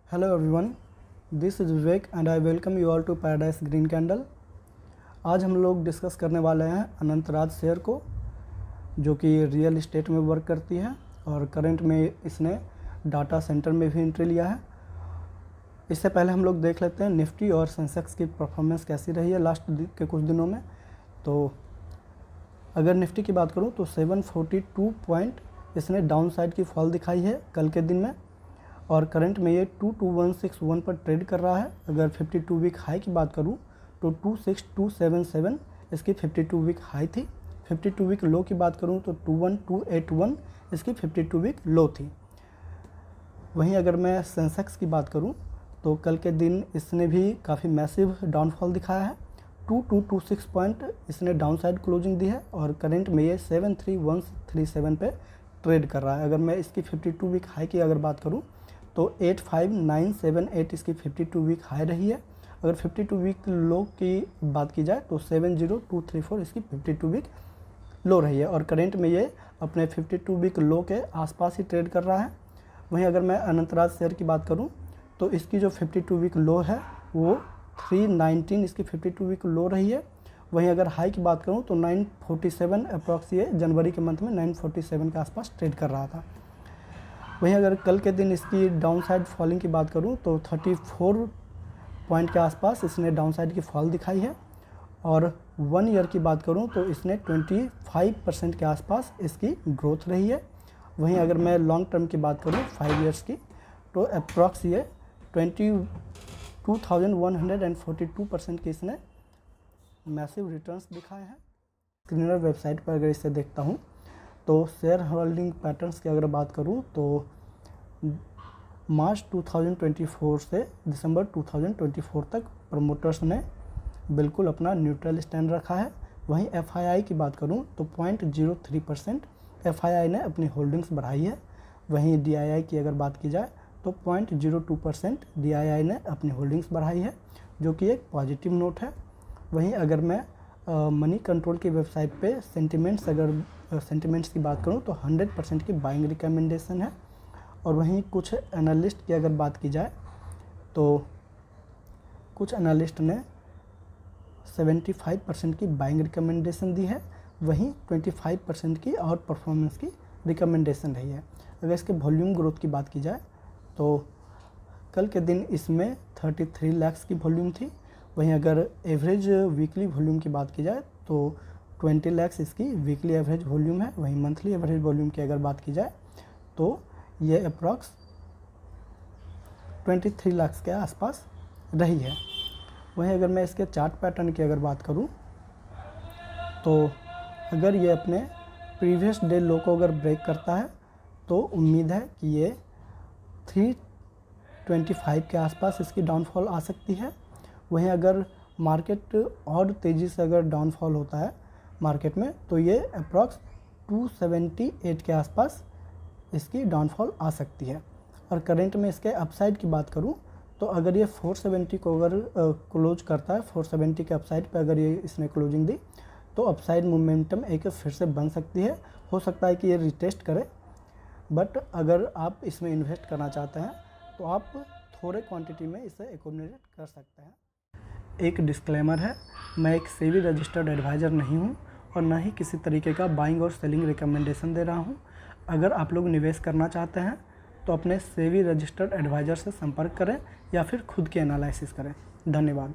Hello everyone, this is Vivek and I welcome you all to Paradise Green Candle। आज हम लोग discuss करने वाले हैं अनंतराज शेयर को, जो कि रियल इस्टेट में वर्क करती है और करंट में इसने डाटा सेंटर में भी एंट्री लिया है। इससे पहले हम लोग देख लेते हैं निफ्टी और सेंसेक्स की परफॉर्मेंस कैसी रही है लास्ट के कुछ दिनों में। तो अगर निफ्टी की बात करूं तो 742 पॉइंट इसने डाउन साइड की फॉल दिखाई है कल के दिन में, और करंट में ये 22161 पर ट्रेड कर रहा है। अगर 52 वीक हाई की बात करूं तो 26277 इसकी 52 वीक हाई थी। 52 वीक लो की बात करूं तो 21281 इसकी 52 वीक लो थी। वहीं अगर मैं सेंसेक्स की बात करूं तो कल के दिन इसने भी काफ़ी मैसिव डाउनफॉल दिखाया है। 2226 पॉइंट इसने डाउन साइड क्लोजिंग दी है और करंट में ये 73137 पे ट्रेड कर रहा है। अगर मैं इसकी 52 वीक हाई की अगर बात करूं तो 85978 इसकी 52 वीक हाई रही है। अगर 52 वीक लो की बात की जाए तो 70234 इसकी 52 वीक लो रही है और करंट में ये अपने 52 वीक लो के आसपास ही ट्रेड कर रहा है। वहीं अगर मैं अनंतराज शेयर की बात करूं तो इसकी जो 52 वीक लो है वो 319 इसकी 52 वीक लो रही है। वहीं अगर हाई की बात करूं तो 947 अप्रॉक्स ये जनवरी के मंथ में 947 के आसपास ट्रेड कर रहा था। वहीं अगर कल के दिन इसकी डाउन साइड फॉलिंग की बात करूं तो 34 पॉइंट के आसपास इसने डाउन साइड की फॉल दिखाई है और 1 ईयर की बात करूं तो इसने 25% के आसपास इसकी ग्रोथ रही है। वहीं अगर मैं लॉन्ग टर्म की बात करूं 5 ईयर्स की तो अप्रॉक्स ये 22,142% की इसने मैसिव रिटर्न्स दिखाए हैं। स्क्रीनर वेबसाइट पर अगर इसे देखता हूं तो शेयर होल्डिंग पैटर्न्स की अगर बात करूं तो मार्च 2024 से दिसंबर 2024 तक प्रमोटर्स ने बिल्कुल अपना न्यूट्रल स्टैंड रखा है। वहीं एफआईआई की बात करूं तो 0.03% एफआईआई ने अपनी होल्डिंग्स बढ़ाई है। वहीं डीआईआई की अगर बात की जाए तो 0.02% डीआईआई ने अपनी होल्डिंग्स बढ़ाई है, जो कि एक पॉजिटिव नोट है। वहीं अगर मैं मनी कंट्रोल की वेबसाइट पे सेंटिमेंट्स की बात करूं तो 100% की बाइंग रिकमेंडेशन है। और वहीं कुछ एनालिस्ट की अगर बात की जाए तो कुछ एनालिस्ट ने 75% की बाइंग रिकमेंडेशन दी है। वहीं 25% की आउट परफॉर्मेंस की रिकमेंडेशन रही है। अगर इसके वॉल्यूम ग्रोथ की बात की जाए तो कल के दिन इसमें 33 लाख की वॉल्यूम थी। वहीं अगर एवरेज वीकली वॉल्यूम की बात की जाए तो 20 लाख इसकी वीकली एवरेज वॉल्यूम है। वहीं मंथली एवरेज वॉल्यूम की अगर बात की जाए तो ये अप्रॉक्स 23 लाख के आसपास रही है। वहीं अगर मैं इसके चार्ट पैटर्न की अगर बात करूं तो अगर ये अपने प्रीवियस डे लो को अगर ब्रेक करता है तो उम्मीद है कि ये 325 के आसपास इसकी डाउनफॉल आ सकती है। वहीं अगर मार्केट और तेज़ी से अगर डाउनफॉल होता है मार्केट में तो ये अप्रॉक्स 278 के आसपास इसकी डाउनफॉल आ सकती है। और करंट में इसके अपसाइड की बात करूं तो अगर ये 470 को अगर क्लोज करता है, 470 के अपसाइड पे अगर ये इसने क्लोजिंग दी तो अपसाइड मोमेंटम एक फिर से बन सकती है। हो सकता है कि ये रिटेस्ट करे, बट अगर आप इसमें इन्वेस्ट करना चाहते हैं तो आप थोड़े क्वांटिटी में इसे एकोमोडेट कर सकते हैं। एक डिस्क्लेमर है, मैं एक सेबी रजिस्टर्ड एडवाइज़र नहीं हूं और ना ही किसी तरीके का बाइंग और सेलिंग रिकमेंडेशन दे रहा हूं। अगर आप लोग निवेश करना चाहते हैं तो अपने सेबी रजिस्टर्ड एडवाइज़र से संपर्क करें या फिर खुद की एनालिसिस करें। धन्यवाद।